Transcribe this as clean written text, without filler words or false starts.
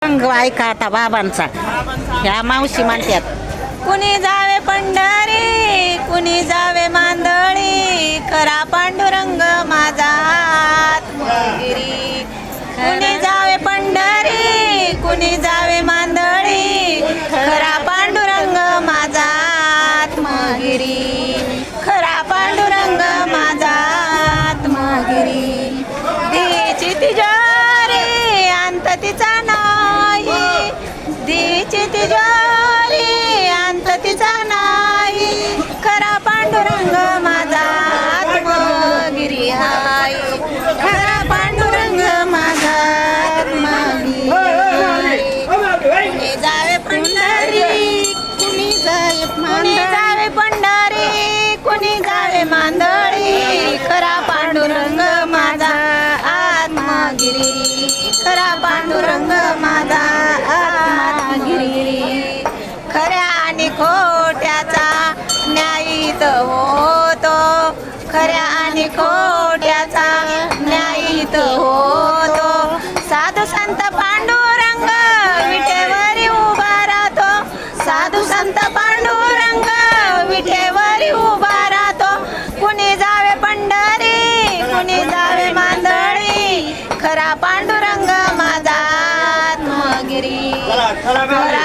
रंग ऐका आता बाबांचा ह्या मावशी म्हणतात. कुणी जावे पंढरी कुणी जावे मांदळी खरा पांडुरंग माझा आत्मगिरी. कुणी जावे पंढरी कुणी जावे मांदळी खरा पांडुरंग माझा आत्मगिरी. खरा पांडुरंग माझा आत्मगिरी. देची तिजोरी अंत तिचा नाही. देची तिजोरी अंत तिचा नाही. खरा पांडुरंग माझा आत्मगिरी हाय. खरा पांडुरंग माझा आत्मगिरी. कुणी जावे पंढरी कुणी जावे पंढरी कुणी जावे मांदळी खरा पांडुरंग माझा आत्मगिरी. खरा पांडुरंग माझा आत्मगिरी. खऱ्या आणि खोट्याचा न्यायीत होतो. खऱ्या आणि खोट्याचा न्यायीत होतो. साधू संत पांडुरंग विटेवरी उभा राहतो. साधू संत पांडुरंग विटेवरी उभा राहतो. कुणी जावे पंढरी कुणी जावे मांदळी खरा पांडुरंग माझा आत्मगिरी. खरा